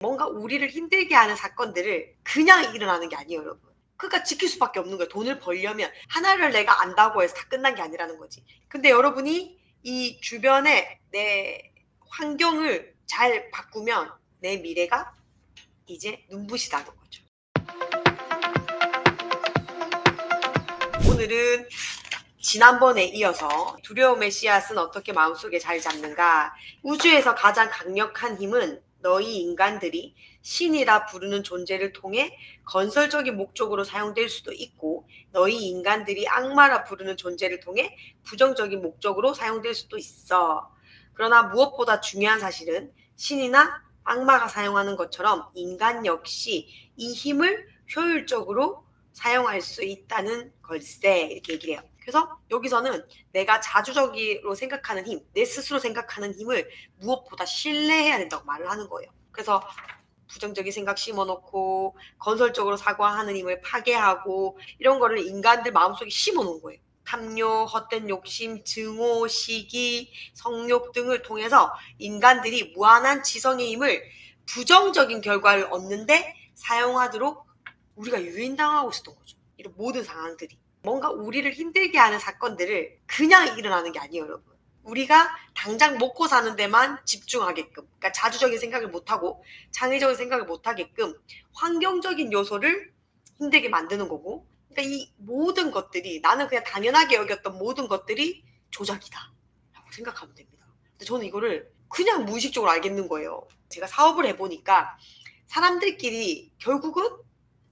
뭔가 우리를 힘들게 하는 사건들을 그냥 일어나는 게 아니에요, 여러분. 그러니까 지킬 수밖에 없는 거예요. 돈을 벌려면 하나를 내가 안다고 해서 다 끝난 게 아니라는 거지. 근데 여러분이 이 주변에 내 환경을 잘 바꾸면 내 미래가 이제 눈부시다는 거죠. 오늘은 지난번에 이어서 두려움의 씨앗은 어떻게 마음속에 자리 잡는가. 우주에서 가장 강력한 힘은 너희 인간들이 신이라 부르는 존재를 통해 건설적인 목적으로 사용될 수도 있고, 너희 인간들이 악마라 부르는 존재를 통해 부정적인 목적으로 사용될 수도 있어. 그러나 무엇보다 중요한 사실은 신이나 악마가 사용하는 것처럼 인간 역시 이 힘을 효율적으로 사용할 수 있다는 걸세, 이렇게 얘기를 해요. 그래서 여기서는 내가 자주적으로 생각하는 힘, 내 스스로 생각하는 힘을 무엇보다 신뢰해야 된다고 말을 하는 거예요. 그래서 부정적인 생각 심어놓고 건설적으로 사고하는 힘을 파괴하고 이런 거를 인간들 마음속에 심어놓은 거예요. 탐욕, 헛된 욕심, 증오, 시기, 성욕 등을 통해서 인간들이 무한한 지성의 힘을 부정적인 결과를 얻는데 사용하도록 우리가 유인당하고 있었던 거죠. 이런 모든 상황들이. 뭔가 우리를 힘들게 하는 사건들을 그냥 일어나는 게 아니에요, 여러분. 우리가 당장 먹고 사는 데만 집중하게끔, 그러니까 자주적인 생각을 못하고 창의적인 생각을 못하게끔 환경적인 요소를 힘들게 만드는 거고, 그러니까 이 모든 것들이, 나는 그냥 당연하게 여겼던 모든 것들이 조작이다 라고 생각하면 됩니다. 근데 저는 이거를 그냥 무의식적으로 알겠는 거예요. 제가 사업을 해보니까 사람들끼리 결국은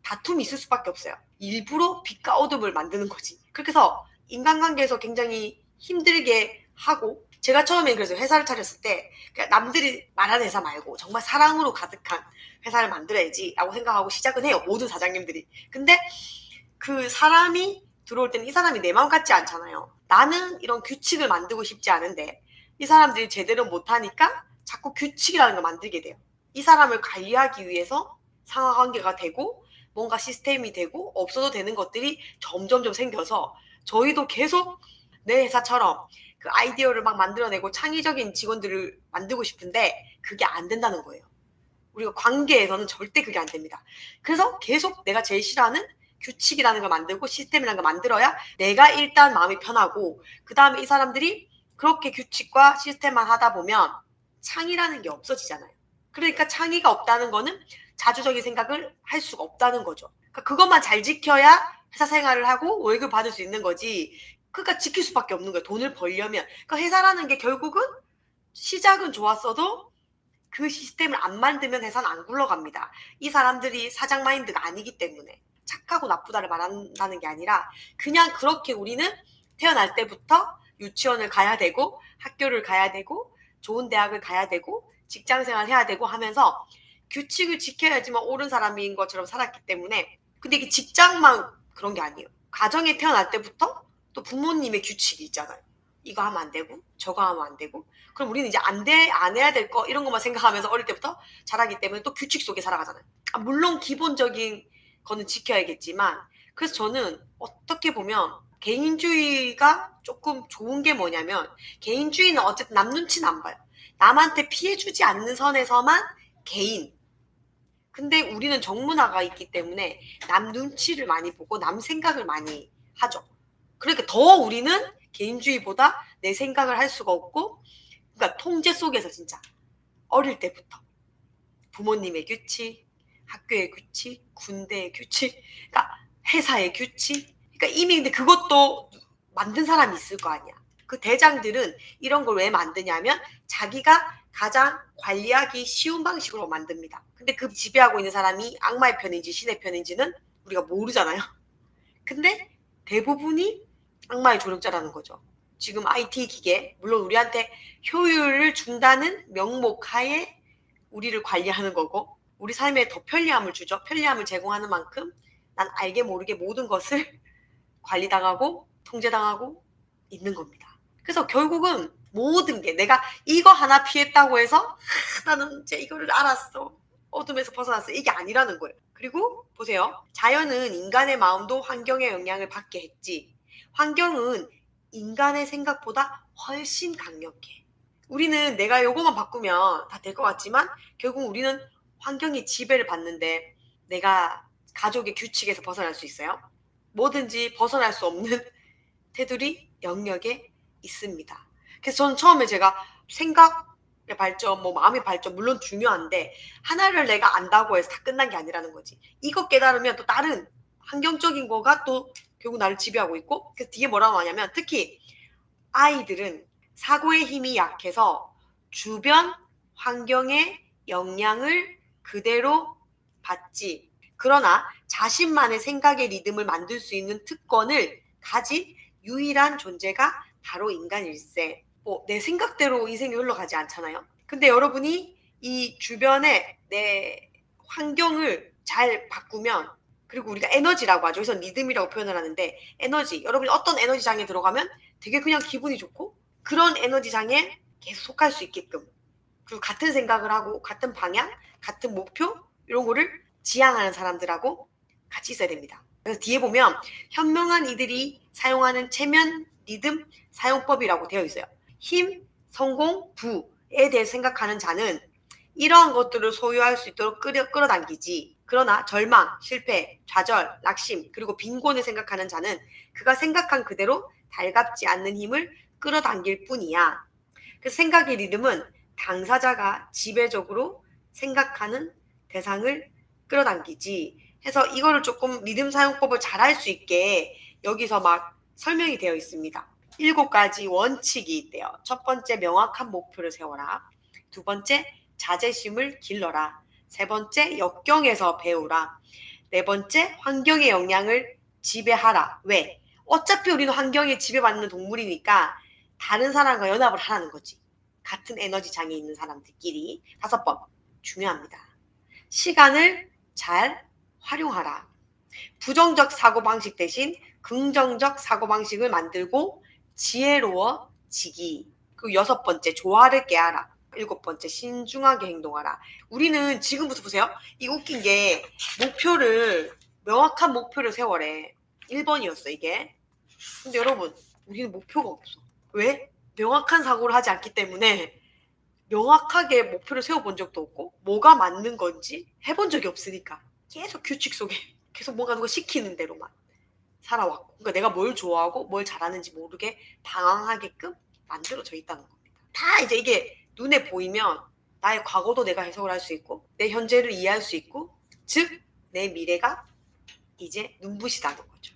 다툼이 있을 수밖에 없어요. 일부러 빛과 어둠을 만드는 거지. 그렇게 해서 인간관계에서 굉장히 힘들게 하고, 제가 처음에 그래서 회사를 차렸을 때 남들이 말하는 회사 말고 정말 사랑으로 가득한 회사를 만들어야지 라고 생각하고 시작은 해요, 모든 사장님들이. 근데 그 사람이 들어올 때는 이 사람이 내 마음 같지 않잖아요. 나는 이런 규칙을 만들고 싶지 않은데 이 사람들이 제대로 못하니까 자꾸 규칙이라는 걸 만들게 돼요. 이 사람을 관리하기 위해서 상하관계가 되고 뭔가 시스템이 되고 없어도 되는 것들이 점점점 생겨서, 저희도 계속 내 회사처럼 그 아이디어를 막 만들어내고 창의적인 직원들을 만들고 싶은데 그게 안 된다는 거예요. 우리가 관계에서는 절대 그게 안 됩니다. 그래서 계속 내가 제일 싫어하는 규칙이라는 걸 만들고 시스템이라는 걸 만들어야 내가 일단 마음이 편하고, 그 다음에 이 사람들이 그렇게 규칙과 시스템만 하다 보면 창의라는 게 없어지잖아요. 그러니까 창의가 없다는 거는 자주적인 생각을 할 수가 없다는 거죠. 그러니까 그것만 잘 지켜야 회사 생활을 하고 월급 받을 수 있는 거지. 그러니까 지킬 수밖에 없는 거예요, 돈을 벌려면. 그러니까 회사라는 게 결국은 시작은 좋았어도 그 시스템을 안 만들면 회사는 안 굴러갑니다. 이 사람들이 사장 마인드가 아니기 때문에. 착하고 나쁘다를 말한다는 게 아니라 그냥 그렇게 우리는 태어날 때부터 유치원을 가야 되고 학교를 가야 되고 좋은 대학을 가야 되고 직장생활 해야 되고 하면서 규칙을 지켜야지만 옳은 사람인 것처럼 살았기 때문에. 근데 이게 직장만 그런 게 아니에요. 가정에 태어날 때부터 또 부모님의 규칙이 있잖아요. 이거 하면 안 되고 저거 하면 안 되고. 그럼 우리는 이제 안 해야 될 거 이런 것만 생각하면서 어릴 때부터 자라기 때문에 또 규칙 속에 살아가잖아요. 물론 기본적인 거는 지켜야겠지만, 그래서 저는 어떻게 보면 개인주의가 조금 좋은 게 뭐냐면, 개인주의는 어쨌든 남 눈치는 안 봐요. 남한테 피해 주지 않는 선에서만 개인. 근데 우리는 정문화가 있기 때문에 남 눈치를 많이 보고 남 생각을 많이 하죠. 그러니까 더 우리는 개인주의보다 내 생각을 할 수가 없고, 그러니까 통제 속에서 진짜 어릴 때부터 부모님의 규칙, 학교의 규칙, 군대의 규칙, 그러니까 회사의 규칙, 그러니까 이미 근데 그것도 만든 사람이 있을 거 아니야. 그 대장들은 이런 걸 왜 만드냐면 자기가 가장 관리하기 쉬운 방식으로 만듭니다. 근데 그 지배하고 있는 사람이 악마의 편인지 신의 편인지는 우리가 모르잖아요. 근데 대부분이 악마의 조력자라는 거죠. 지금 IT 기계, 물론 우리한테 효율을 준다는 명목하에 우리를 관리하는 거고, 우리 삶에 더 편리함을 주죠. 편리함을 제공하는 만큼 난 알게 모르게 모든 것을 관리당하고 통제당하고 있는 겁니다. 그래서 결국은 모든 게 내가 이거 하나 피했다고 해서 나는 이제 이거를 알았어, 어둠에서 벗어났어, 이게 아니라는 거예요. 그리고 보세요. 자연은 인간의 마음도 환경의 영향을 받게 했지, 환경은 인간의 생각보다 훨씬 강력해. 우리는 내가 요거만 바꾸면 다 될 것 같지만 결국 우리는 환경이 지배를 받는데 내가 가족의 규칙에서 벗어날 수 있어요? 뭐든지 벗어날 수 없는 테두리 영역에 있습니다. 그래서 저는 처음에 제가 생각의 발전, 뭐 마음의 발전 물론 중요한데 하나를 내가 안다고 해서 다 끝난 게 아니라는 거지. 이거 깨달으면 또 다른 환경적인 거가 또 결국 나를 지배하고 있고, 그래서 뒤에 뭐라고 하냐면 특히 아이들은 사고의 힘이 약해서 주변 환경의 영향을 그대로 받지, 그러나 자신만의 생각의 리듬을 만들 수 있는 특권을 가진 유일한 존재가 바로 인간일세. 내 생각대로 인생이 흘러가지 않잖아요. 근데 여러분이 이 주변에 내 환경을 잘 바꾸면, 그리고 우리가 에너지라고 하죠. 그래서 리듬이라고 표현을 하는데, 에너지, 여러분이 어떤 에너지장에 들어가면 되게 그냥 기분이 좋고 그런 에너지장에 계속 속할 수 있게끔, 그리고 같은 생각을 하고 같은 방향, 같은 목표 이런 거를 지향하는 사람들하고 같이 있어야 됩니다. 그래서 뒤에 보면 현명한 이들이 사용하는 체면 리듬 사용법이라고 되어 있어요. 힘, 성공, 부에 대해 생각하는 자는 이러한 것들을 소유할 수 있도록 끌어당기지, 그러나 절망, 실패, 좌절, 낙심, 그리고 빈곤을 생각하는 자는 그가 생각한 그대로 달갑지 않는 힘을 끌어당길 뿐이야. 그 생각의 리듬은 당사자가 지배적으로 생각하는 대상을 끌어당기지 해서, 이거를 조금 리듬 사용법을 잘 할 수 있게 여기서 막 설명이 되어 있습니다. 7가지 원칙이 있대요. 첫 번째, 명확한 목표를 세워라. 두 번째, 자제심을 길러라. 세 번째, 역경에서 배우라. 네 번째, 환경의 영향을 지배하라. 왜? 어차피 우리는 환경에 지배받는 동물이니까 다른 사람과 연합을 하라는 거지. 같은 에너지 장에 있는 사람들끼리. 5번, 중요합니다. 시간을 잘 활용하라. 부정적 사고방식 대신 긍정적 사고방식을 만들고 지혜로워지기. 그리고 6번째, 조화를 깨하라. 7번째, 신중하게 행동하라. 우리는 지금부터 보세요. 이 웃긴 게 명확한 목표를 세워래. 1번이었어 이게. 근데 여러분, 우리는 목표가 없어. 왜? 명확한 사고를 하지 않기 때문에 명확하게 목표를 세워본 적도 없고 뭐가 맞는 건지 해본 적이 없으니까 계속 규칙 속에 계속 뭔가 누가 시키는 대로만 살아왔고, 그러니까 내가 뭘 좋아하고 뭘 잘하는지 모르게 방황하게끔 만들어져 있다는 겁니다. 다 이제 이게 눈에 보이면 나의 과거도 내가 해석을 할 수 있고 내 현재를 이해할 수 있고, 즉 내 미래가 이제 눈부시다는 거죠.